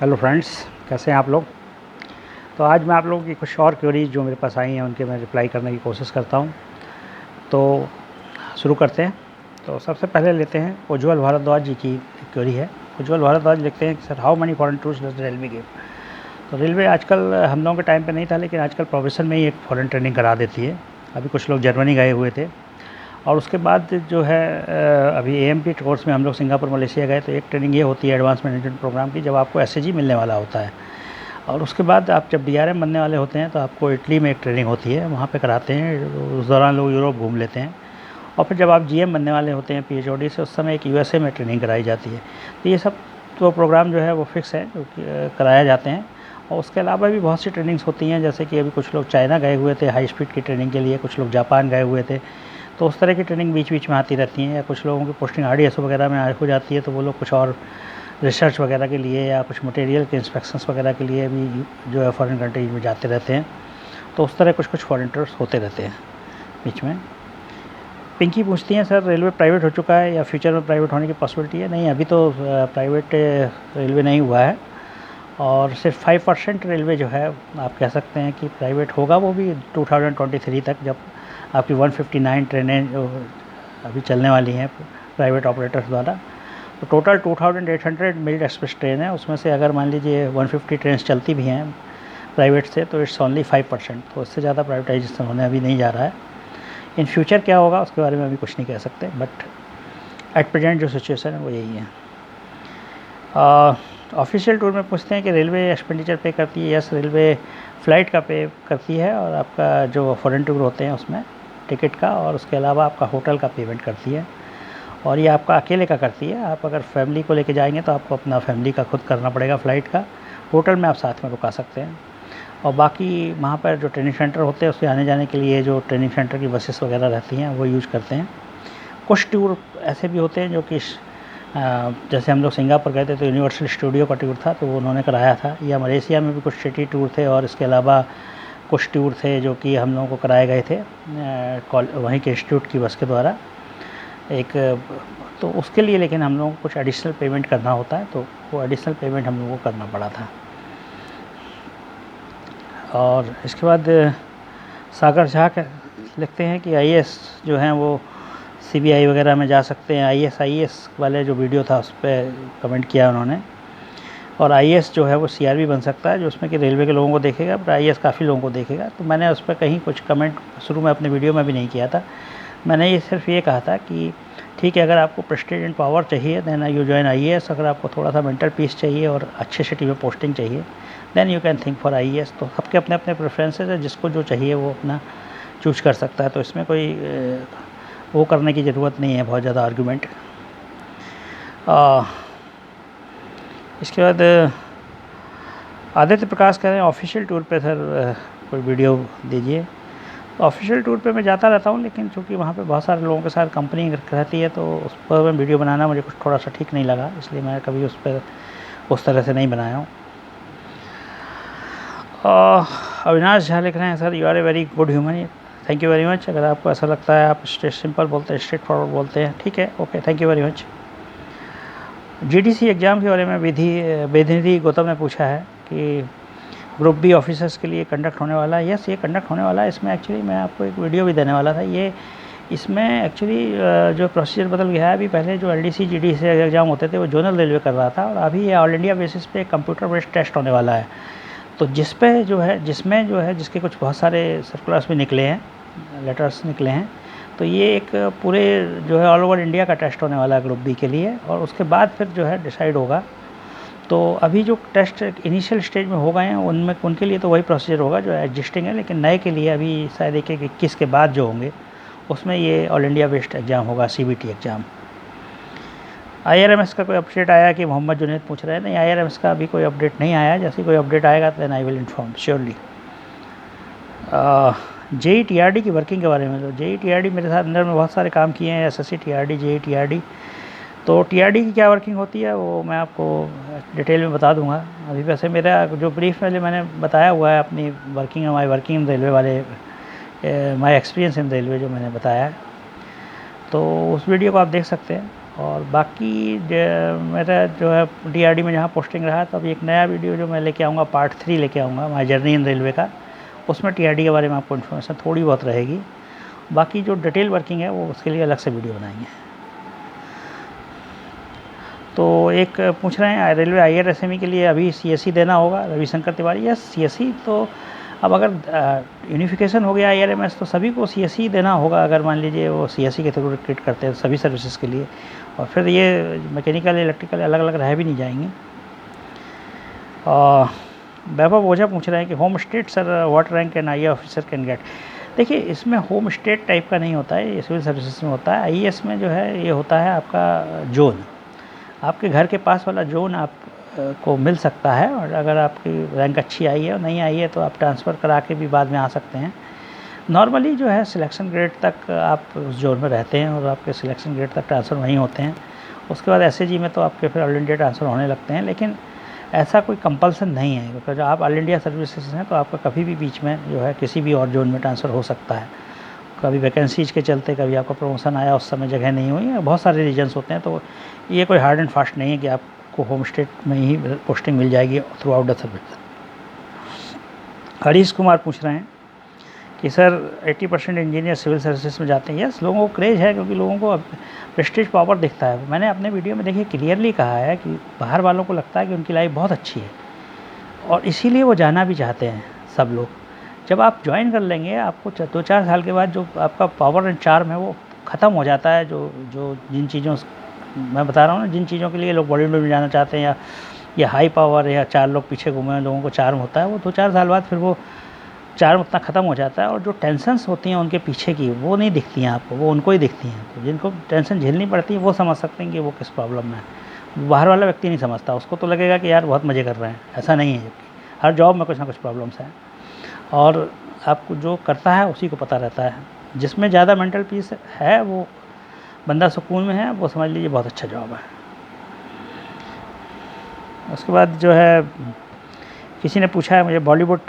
Hello friends, कैसे हैं आप लोग। तो आज मैं आप लोगों की कुछ और क्वेरीज जो मेरे पास आई हैं उनके मैं रिप्लाई करने की कोशिश करता हूं। तो शुरू करते हैं। तो सबसे पहले लेते हैं उज्ज्वल भारद्वाज जी की एक क्वेरी है। उज्ज्वल भारद्वाज लिखते हैं कि sir, how many foreign tours does railway give. तो रेलवे आजकल, हम लोगों के टाइम पे नहीं था, लेकिन आजकल प्रोफेशन में ही एक फ़ॉरेन ट्रेनिंग करा देती है। अभी कुछ लोग जर्मनी गए हुए थे और उसके बाद जो है अभी एएमपी कोर्स में हम लोग सिंगापुर मलेशिया गए। तो एक ट्रेनिंग ये होती है एडवांस मैनेजमेंट प्रोग्राम की, जब आपको एसएजी मिलने वाला होता है। और उसके बाद आप जब डीआरएम बनने वाले होते हैं तो आपको इटली में एक ट्रेनिंग होती है, वहाँ पे कराते हैं। उस दौरान लोग यूरोप घूम लेते हैं। और फिर जब आप जीएम बनने वाले होते हैं पीएचडी से, उस समय एक यूएसए में ट्रेनिंग कराई जाती है। तो ये सब तो प्रोग्राम जो है वो फिक्स है, जो कि कराया जाते हैं। और उसके अलावा भी बहुत सी ट्रेनिंग्स होती हैं, जैसे कि अभी कुछ लोग चाइना गए हुए थे हाई स्पीड की ट्रेनिंग के लिए, कुछ लोग जापान गए हुए थे। तो उस तरह की ट्रेनिंग बीच बीच में आती रहती हैं। या कुछ लोगों की पोस्टिंग आरडीएसओ वगैरह में हो जाती है, तो वो लोग कुछ और रिसर्च वगैरह के लिए या कुछ मटेरियल के इंस्पेक्शंस वगैरह के लिए भी जो है फॉरेन कंट्रीज में जाते रहते हैं। तो उस तरह कुछ कुछ फॉरेन टूर्स होते रहते हैं बीच में। पिंकी पूछती हैं, सर रेलवे प्राइवेट हो चुका है या फ्यूचर में प्राइवेट होने की पॉसिबिलिटी है। नहीं, अभी तो प्राइवेट रेलवे नहीं हुआ है। और सिर्फ 5% रेलवे जो है आप कह सकते हैं कि प्राइवेट होगा, वो भी 2023 तक, जब आपकी 159 ट्रेनें जो अभी चलने वाली हैं प्राइवेट ऑपरेटर्स द्वारा। तो टोटल 2800 मिल्ड एक्सप्रेस ट्रेन है, उसमें से अगर मान लीजिए 150 ट्रेन चलती भी हैं प्राइवेट से, तो इट्स ओनली 5%। तो इससे ज़्यादा प्राइवेटाइजेशन होने अभी नहीं जा रहा है। इन फ्यूचर क्या होगा उसके बारे में अभी कुछ नहीं कह सकते, बट एट प्रेजेंट जो सिचुएशन है वो यही है। ऑफिशियल टूर में पूछते हैं कि रेलवे एक्सपेंडिचर पे करती है। यस, रेलवे फ़्लाइट का पे करती है, और आपका जो फॉरेन टूर होते हैं उसमें टिकट का, और उसके अलावा आपका होटल का पेमेंट करती है। और ये आपका अकेले का करती है। आप अगर फैमिली को लेके जाएंगे तो आपको अपना फैमिली का खुद करना पड़ेगा फ़्लाइट का। होटल में आप साथ में रुका सकते हैं। और बाकी वहाँ पर जो ट्रेनिंग सेंटर होते हैं उससे आने जाने के लिए जो ट्रेनिंग सेंटर की बसेस वगैरह रहती हैं वो यूज़ करते हैं। कुछ टूर ऐसे भी होते हैं जो कि जैसे हम लोग सिंगापुर गए थे तो यूनिवर्सल स्टूडियो का टूर था, तो वो उन्होंने कराया था। या मलेशिया में भी कुछ सिटी टूर थे, और इसके अलावा कुछ टूर थे जो कि हम लोगों को कराए गए थे वहीं के इंस्टीट्यूट की बस के द्वारा एक। तो उसके लिए लेकिन हम लोगों को कुछ एडिशनल पेमेंट करना होता है, तो वो एडिशनल पेमेंट हम लोगों को करना पड़ा था। और इसके बाद सागर झा लिखते हैं कि आईएएस जो हैं वो सीबीआई वगैरह में जा सकते हैं। आईएएस वाले जो वीडियो था उस पर कमेंट किया उन्होंने। और आईएएस जो है वो सीआरबी बन सकता है, जो उसमें कि रेलवे के लोगों को देखेगा, पर आईएएस काफ़ी लोगों को देखेगा। तो मैंने उस पर कहीं कुछ कमेंट शुरू में अपने वीडियो में भी नहीं किया था। मैंने ये सिर्फ ये कहा था कि ठीक है, अगर आपको प्रेस्टीज एंड पावर चाहिए देन यू जॉइन आईएएस। अगर आपको थोड़ा सा मेंटल पीस चाहिए और अच्छे सिटी में पोस्टिंग चाहिए then you can think for IAS. तो सबके अपने अपने प्रेफरेंसेस है, जिसको जो चाहिए वो अपना चूज कर सकता है। तो इसमें कोई वो करने की ज़रूरत नहीं है बहुत ज़्यादा आर्गूमेंट। इसके बाद आदित्य प्रकाश कह रहे हैं ऑफिशियल टूर पे सर कोई वीडियो दीजिए। तो ऑफिशियल टूर पे मैं जाता रहता हूँ, लेकिन चूँकि वहाँ पे बहुत सारे लोगों के साथ कंपनी रहती है, तो उस पर मैं वीडियो बनाना मुझे कुछ थोड़ा सा ठीक नहीं लगा, इसलिए मैं कभी उस पर उस तरह से नहीं बनाया हूँ। अविनाश झा लिख रहे हैं, sir you are a very good human. Thank you very much. अगर आपको ऐसा लगता है, आप सिंपल बोलते हैं, स्ट्रेट फॉरवर्ड बोलते हैं, ठीक है, okay, thank you very much. GDC exam के बारे में बेधिनिधि गौतम ने पूछा है कि ग्रुप बी ऑफिसर्स के लिए कंडक्ट होने वाला है। यस, ये कंडक्ट होने वाला है। इसमें एक्चुअली मैं आपको एक वीडियो भी देने वाला था। ये इसमें एक्चुअली जो प्रोसीजर बदल गया है। अभी पहले जो एलडीसी जीडीसी एग्ज़ाम होते थे वो जोनल रेलवे कर रहा था, और अभी ये ऑल इंडिया बेसिस पे कंप्यूटर बेस्ड टेस्ट होने वाला है। तो जिसमें जो है जिसके कुछ बहुत सारे सर्कुलर्स भी निकले हैं, लेटर्स निकले हैं। तो ये एक पूरे जो है ऑल ओवर इंडिया का टेस्ट होने वाला है ग्रुप बी के लिए, और उसके बाद फिर जो है डिसाइड होगा। तो अभी जो टेस्ट इनिशियल स्टेज में हो गए हैं उनमें उनके लिए तो वही प्रोसीजर होगा जो एग्जिस्टिंग है, लेकिन नए के लिए अभी शायद 21 के बाद जो होंगे उसमें ये ऑल इंडिया बेस्ड एग्ज़ाम होगा, सीबीटी एग्ज़ाम। आईआरएमएस का कोई अपडेट आया कि मोहम्मद जुनैद पूछ रहे हैं। नहीं, आईआरएमएस का अभी कोई अपडेट नहीं आया। जैसे कोई अपडेट आएगा तो then I will inform surely. JE TRD की वर्किंग के बारे में, तो जेई टीआरडी मेरे साथ अंदर में बहुत सारे काम किए हैं, एसएससी टीआरडी, जेई टीआरडी। तो टीआरडी की क्या वर्किंग होती है वो मैं आपको डिटेल में बता दूंगा। अभी वैसे मेरा जो ब्रीफ में मैंने बताया हुआ है अपनी working, my working in railway वाले, माई एक्सपीरियंस इन रेलवे जो मैंने बताया है, तो उस वीडियो को आप देख सकते हैं। और बाकी मेरा जो है DRD में जहाँ पोस्टिंग रहा, तो अभी एक नया वीडियो जो मैं लेके आऊँगा पार्ट 3 लेके आऊँगा माय जर्नी इन रेलवे का, उसमें TRD के बारे में आपको इन्फॉर्मेशन थोड़ी बहुत रहेगी। बाकी जो डिटेल वर्किंग है वो उसके लिए अलग से वीडियो बनाएंगे। तो एक पूछ रहे हैं रेलवे IRSME के लिए अभी CSE देना होगा, रविशंकर तिवारी। यस, CSE तो अब अगर यूनिफिकेशन हो गया IRMS तो सभी को CSE देना होगा, अगर मान लीजिए वो CSE के थ्रू रिक्रूट करते हैं सभी सर्विसेज के लिए, और फिर ये मैकेनिकल इलेक्ट्रिकल अलग अलग रह भी नहीं जाएंगे। वैभव ओझा पूछ रहे हैं कि home state sir what rank an IA officer can get. देखिए, इसमें होम स्टेट टाइप का नहीं होता है, ये सिविल सर्विसेज में होता है। IAS में जो है ये होता है आपका जोन, आपके घर के पास वाला जोन आप को मिल सकता है, और अगर आपकी रैंक अच्छी आई है और नहीं आई है तो आप ट्रांसफ़र करा के भी बाद में आ सकते हैं। नॉर्मली जो है सिलेक्शन ग्रेड तक आप उस जोन में रहते हैं और आपके सिलेक्शन ग्रेड तक ट्रांसफ़र वहीं होते हैं। उसके बाद SAG में तो आपके फिर ऑल इंडिया ट्रांसफ़र होने लगते हैं, लेकिन ऐसा कोई कंपल्सन नहीं है, क्योंकि जब आप ऑल इंडिया सर्विसेज हैं तो आपका कभी भी बीच में जो है किसी भी और जोन में ट्रांसफ़र हो सकता है। कभी वैकेंसीज के चलते कभी आपका प्रमोशन आया, उस समय जगह नहीं हुई, बहुत सारे रीजन्स होते हैं, तो ये कोई हार्ड एंड फास्ट नहीं है कि आपको होम स्टेट में ही पोस्टिंग मिल जाएगी through out the service. Harish Kumar पूछ रहे हैं कि सर 80% इंजीनियर सिविल सर्विसेज में जाते हैं। यस, लोगों को क्रेज़ है, क्योंकि लोगों को प्रेस्टीज पावर दिखता है। मैंने अपने वीडियो में देखिए क्लियरली कहा है कि बाहर वालों को लगता है कि उनकी लाइफ बहुत अच्छी है, और इसीलिए वो जाना भी चाहते हैं सब लोग। जब आप ज्वाइन कर लेंगे, आपको 2-4 साल के बाद जो आपका पावर एंड चार्म है वो ख़त्म हो जाता है। जो जिन चीज़ों मैं बता रहा हूँ ना, जिन चीज़ों के लिए लोग बॉलीवुड में जाना चाहते हैं, या हाई पावर, या 4 लोग पीछे घूमे लोगों को चार्म होता है, वो 2-4 साल बाद फिर वो चार्म उतना ख़त्म हो जाता है, और जो टेंशन्स होती हैं उनके पीछे की, वो नहीं दिखती हैं आपको, वो उनको ही दिखती हैं। तो जिनको टेंशन झेलनी पड़ती है वो समझ सकते हैं कि वो किस प्रॉब्लम में है। बाहर वाला व्यक्ति नहीं समझता, उसको तो लगेगा कि यार बहुत मज़े कर रहे हैं, ऐसा नहीं है। जबकि हर जॉब में कुछ ना कुछ प्रॉब्लम्स हैं, और आपको जो करता है उसी को पता रहता है। जिसमें ज़्यादा मेंटल पीस है, वो बंदा सुकून में है, वो समझ लीजिए बहुत अच्छा जॉब है। उसके बाद जो है किसी ने पूछा है मुझे, बॉलीवुड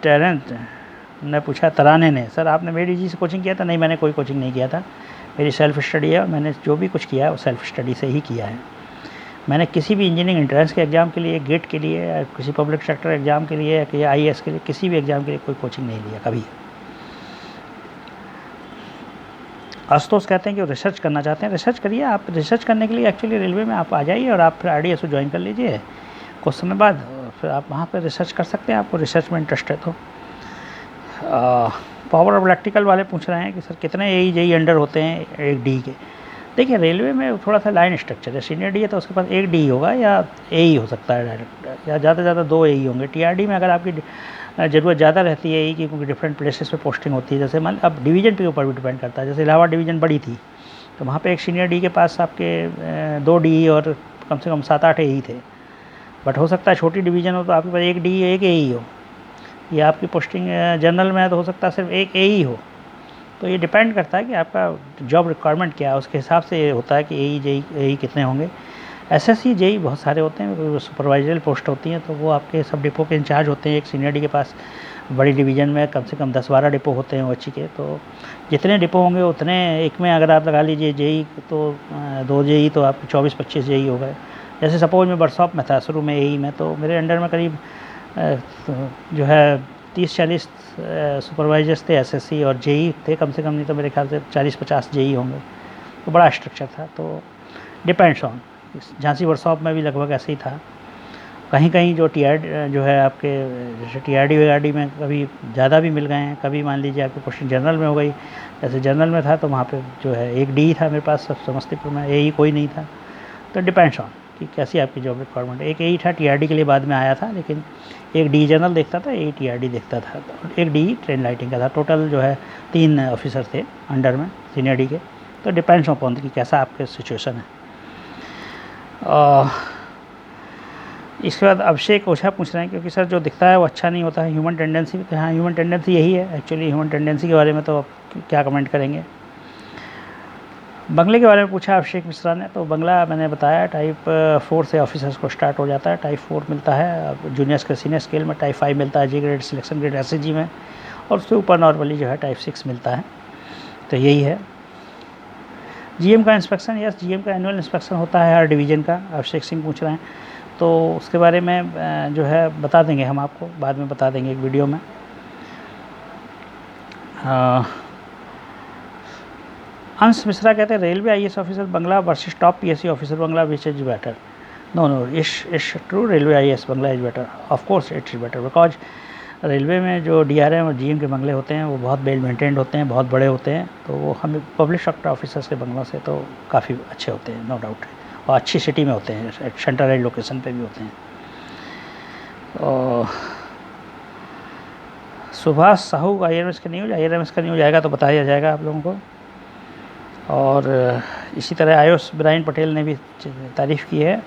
टैलेंट ने पूछा, तराने ने, सर आपने मेरी जी से कोचिंग किया था? नहीं, मैंने कोई कोचिंग नहीं किया था, मेरी सेल्फ़ स्टडी है, और मैंने जो भी कुछ किया है वो सेल्फ़ स्टडी से ही किया है। मैंने किसी भी इंजीनियरिंग एंट्रेंस के एग्ज़ाम के लिए, गेट के लिए, या किसी पब्लिक सेक्टर एग्ज़ाम के लिए, या IAS के लिए, किसी भी एग्ज़ाम के लिए कोई कोचिंग नहीं लिया कभी। आशुतोष कहते हैं कि वो रिसर्च करना चाहते हैं। रिसर्च करिए, आप रिसर्च करने के लिए एक्चुअली रेलवे में आप आ जाइए, और आप फिर RDSO ज्वाइन कर लीजिए कुछ समय बाद, फिर आप वहाँ पर रिसर्च कर सकते हैं, आपको रिसर्च में इंटरेस्ट है तो। पावर ऑफ इलेक्ट्रिकल वाले पूछ रहे हैं कि सर कितने AE अंडर होते हैं एक DE के? देखिए, रेलवे में थोड़ा सा लाइन स्ट्रक्चर है। सीनियर DE है तो उसके पास एक DE होगा, या AE हो सकता है डायरेक्ट, या ज़्यादा से ज़्यादा 2 AE होंगे। TRD में अगर आपकी ज़रूरत ज़्यादा रहती है AE की, क्योंकि डिफरेंट प्लेसेस पे पोस्टिंग होती है, जैसे मान अब डिवीज़न के ऊपर भी डिपेंड करता है। जैसे इलाहाबाद डिवीज़न बड़ी थी तो वहाँ पे एक सीनियर DE के पास आपके 2 DE और कम से कम 7-8 AE थे। बट हो सकता है छोटी डिवीज़न हो तो आपके पास एक DE एक AE हो, या आपकी पोस्टिंग जनरल में है तो हो सकता है सिर्फ एक AE हो। तो ये डिपेंड करता है कि आपका जॉब रिक्वायरमेंट क्या है, उसके हिसाब से ये होता है कि AE कितने होंगे। SSC JE बहुत सारे होते हैं, सुपरवाइजरल पोस्ट होती हैं, तो वो आपके सब डिपो के इंचार्ज होते हैं। एक सीनियर DE के पास बड़ी डिवीज़न में कम से कम 10-12 डिपो होते हैं OHE के, तो जितने डिपो होंगे उतने, एक में अगर आप लगा लीजिए JE तो 2 JE तो आपके 24-25 JE हो गए। जैसे सपोज मैं वर्कशॉप में था शुरू में AE में, तो मेरे अंडर में करीब जो है 30-40 सुपरवाइजर्स थे SSC, और JE थे कम से कम, नहीं तो मेरे ख्याल से 40-50 JE होंगे। तो बड़ा स्ट्रक्चर था। तो डिपेंड्स ऑन, झांसी वर्कशॉप में भी लगभग ऐसे ही था। कहीं कहीं जो जो है आपके जैसे TRD में कभी ज़्यादा भी मिल गए हैं, कभी मान लीजिए आपकी पोस्टिंग जनरल में हो गई। जैसे जनरल में था तो वहाँ पे जो है एक DE था मेरे पास समस्तीपुर में, AE कोई नहीं था। तो डिपेंड्स ऑन कि कैसी आपकी जॉब रिक्वायरमेंट। एक AE था TRD के लिए बाद में आया था, लेकिन एक DE जनरल देखता था, एक TRD देखता था, एक DE ट्रेन लाइटिंग का था। टोटल जो है 3 ऑफिसर थे अंडर में सीनियर DE के। तो डिपेंड्स ऑन कि कैसा आपके सिचुएशन है। इसके बाद अभिषेक ओझा पूछ रहे हैं क्योंकि सर जो दिखता है वो अच्छा नहीं होता है, ह्यूमन टेंडेंसी। तो हाँ, ह्यूमन टेंडेंसी यही है एक्चुअली। ह्यूमन टेंडेंसी के बारे में तो आप क्या कमेंट करेंगे। बंगले के बारे में पूछा अभिषेक मिश्रा ने। तो बंगला मैंने बताया टाइप 4 से ऑफिसर्स को स्टार्ट हो जाता है। टाइप 4 मिलता है जूनियर्स के सीनियर स्केल में, टाइप 5 मिलता है G grade selection grade SAG में, और उससे ऊपर नॉर्मली जो है टाइप 6 मिलता है। तो यही है। जीएम का इंस्पेक्शन, यस जीएम का एनुअल इंस्पेक्शन होता है हर डिवीज़न का। अभिषेक सिंह पूछ रहे हैं, तो उसके बारे में जो है बता देंगे हम आपको, बाद में बता देंगे एक वीडियो में। अंश मिश्रा कहते हैं railway IAS officer bungalow versus top PSC officer bungalow, which is better? No, it's true, railway IAS bungalow is better, of course it is better, because railway में जो डीआरएम और जीएम के बंगले होते हैं वो बहुत वेल मेंटेन्ड होते हैं, बहुत बड़े होते हैं, तो वो हमें पब्लिक सेक्टर ऑफिसर्स के बंगलों से तो काफ़ी अच्छे होते हैं, नो डाउट, और अच्छी सिटी में होते हैं, सेंट्रलाइज लोकेशन पे भी होते हैं। और सुभाष साहू आईआरएमएस का न्यूज़ आएगा तो बताया जाएगा आप लोगों को। और इसी तरह आयुष ब्रायन पटेल ने भी तारीफ़ की है,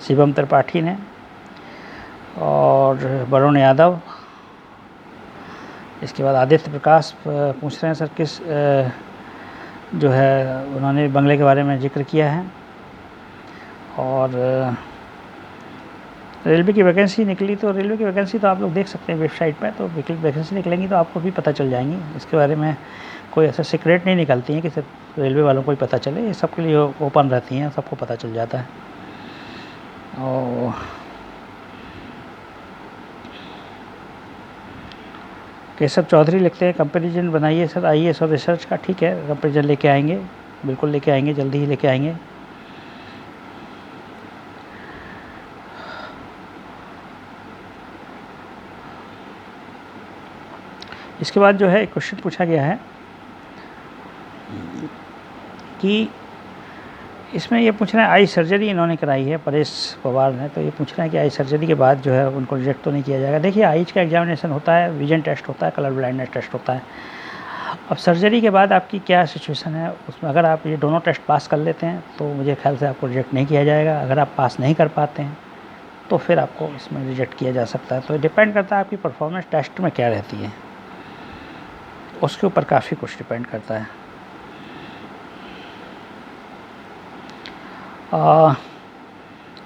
शिवम त्रिपाठी ने, और वरुण यादव। इसके बाद आदित्य प्रकाश पूछ रहे हैं सर किस जो है उन्होंने बंगले के बारे में जिक्र किया है। और रेलवे की वैकेंसी निकली, तो रेलवे की वैकेंसी तो आप लोग देख सकते हैं वेबसाइट पर, तो वैकेंसी निकलेंगी तो आपको भी पता चल जाएंगी। इसके बारे में कोई ऐसा सीक्रेट नहीं निकलती हैं कि सिर्फ रेलवे वालों को ही पता चले, ये सबके लिए ओपन रहती हैं, सबको पता चल जाता है। और केशव चौधरी लिखते हैं कंपैरिजन बनाइए सर आईएएस और रिसर्च का। ठीक है, कंपैरिजन लेके आएंगे, बिल्कुल लेके आएंगे, जल्दी ही लेके आएंगे। इसके बाद जो है एक क्वेश्चन पूछा गया है कि इसमें ये पूछ रहे हैं आई सर्जरी इन्होंने कराई है परेश पवार ने, तो ये पूछ रहे हैं कि आई सर्जरी के बाद जो है उनको रिजेक्ट तो नहीं किया जाएगा। देखिए आईज का एग्जामिनेशन होता है, विजन टेस्ट होता है, कलर ब्लाइंडनेस टेस्ट होता है। अब सर्जरी के बाद आपकी क्या सिचुएशन है उसमें, अगर आप ये दोनों टेस्ट पास कर लेते हैं तो मुझे ख्याल से आपको रिजेक्ट नहीं किया जाएगा। अगर आप पास नहीं कर पाते हैं तो फिर आपको इसमें रिजेक्ट किया जा सकता है। तो डिपेंड करता है आपकी परफॉर्मेंस टेस्ट में क्या रहती है, उसके ऊपर काफ़ी कुछ डिपेंड करता है।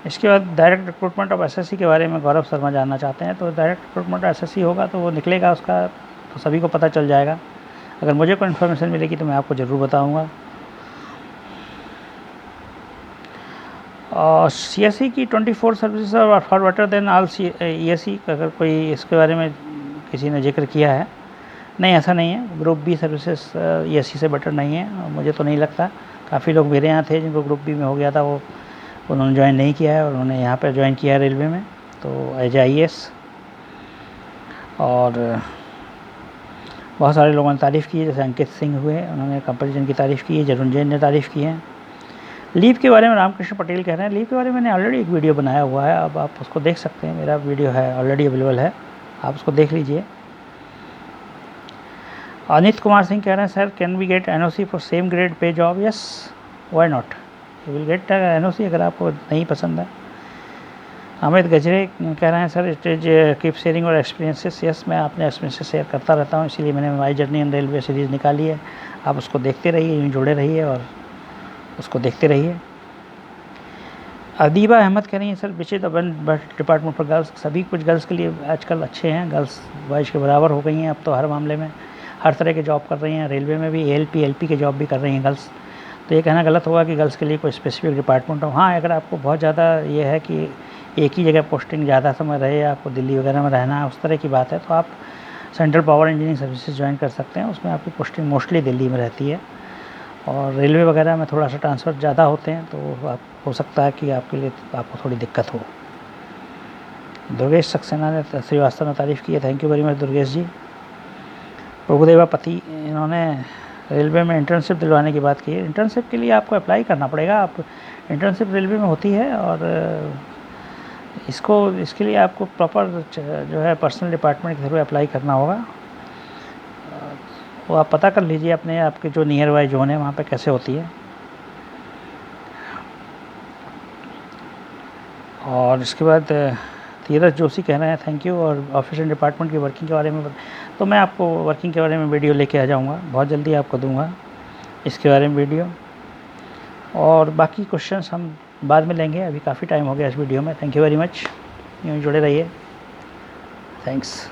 इसके बाद डायरेक्ट रिक्रूटमेंट ऑफ एसएससी के बारे में गौरव शर्मा जानना चाहते हैं। तो डायरेक्ट रिक्रूटमेंट एसएससी होगा तो वो निकलेगा, उसका तो सभी को पता चल जाएगा। अगर मुझे कोई इन्फॉर्मेशन मिलेगी तो मैं आपको ज़रूर बताऊंगा। और सीएससी की 24 सर्विसेज और for better than all ESC, अगर कोई इसके बारे में किसी ने जिक्र किया है, नहीं ऐसा नहीं है। ग्रुप बी सर्विसेज ईएससी से बेटर नहीं है, मुझे तो नहीं लगता। काफ़ी लोग मेरे यहाँ थे जिनको ग्रुप बी में हो गया था, वो उन्होंने ज्वाइन नहीं किया है और उन्होंने यहाँ पर ज्वाइन किया है रेलवे में, तो एज आईएएस। और बहुत सारे लोगों ने तारीफ़ की है, जैसे अंकित सिंह हुए, उन्होंने कंपैरिजन की तारीफ़ की है, जरुण जैन ने तारीफ़ की है। लीव के बारे में रामकृष्ण पटेल कह रहे हैं, लीव के बारे में मैंने ऑलरेडी एक वीडियो बनाया हुआ है, अब आप उसको देख सकते हैं, मेरा वीडियो है ऑलरेडी अवेलेबल है, आप उसको देख लीजिए। अनित कुमार सिंह कह रहे हैं sir can we get NOC for same grade pay job? Yes, why not, you will get NOC अगर आपको नहीं पसंद है। अमित गजरे कह रहे हैं sir it is keep sharing और एक्सपीरियंसेस। यस, मैं अपने एक्सपीरियंसेस शेयर करता रहता हूँ, इसीलिए मैंने my journey in railway series निकाली है। आप उसको देखते रहिए, यूँ जुड़े रहिए और उसको देखते रहिए। अदीबा अहमद कह रही हैं sir which is the department for girls? सभी कुछ गर्ल्स के लिए आजकल अच्छे हैं, गर्ल्स बॉयज़ के बराबर हो गई हैं अब तो, हर मामले में हर तरह के जॉब कर रही हैं। रेलवे में भी एएलपी एलपी के जॉब भी कर रही हैं गर्ल्स, तो ये कहना गलत होगा कि गर्ल्स के लिए कोई स्पेसिफिक डिपार्टमेंट हो। हाँ, अगर आपको बहुत ज़्यादा ये है कि एक ही जगह पोस्टिंग ज़्यादा समय रहे, आपको दिल्ली वगैरह में रहना है, उस तरह की बात है, तो आप central power engineering services join कर सकते हैं। उसमें आपकी पोस्टिंग मोस्टली दिल्ली में रहती है, और रेलवे वगैरह में थोड़ा सा ट्रांसफ़र ज़्यादा होते हैं, तो आप हो सकता है कि आपके लिए आपको थोड़ी दिक्कत हो। दुर्गेश सक्सेना ने श्रीवास्तव ने तारीफ़ की है, thank you very much Durgesh ji. Prabhudeva Pati, इन्होंने रेलवे में इंटर्नशिप दिलवाने की बात की है। इंटर्नशिप के लिए आपको अप्लाई करना पड़ेगा, आप इंटर्नशिप रेलवे में होती है, और इसके लिए आपको प्रॉपर जो है पर्सनल डिपार्टमेंट के थ्रू अप्लाई करना होगा। वो आप पता कर लीजिए अपने आपके जो नियर बाई जोन है वहाँ पे कैसे होती है। और इसके बाद धीरज जोशी कह रहे हैं थैंक यू, और ऑफिस एंड डिपार्टमेंट की वर्किंग के बारे में तो मैं आपको वर्किंग के बारे में वीडियो लेके आ जाऊँगा, बहुत जल्दी आपको दूँगा इसके बारे में वीडियो। और बाकी क्वेश्चंस हम बाद में लेंगे, अभी काफ़ी टाइम हो गया इस वीडियो में। थैंक यू वेरी मच, यूँ जुड़े रहिए, थैंक्स।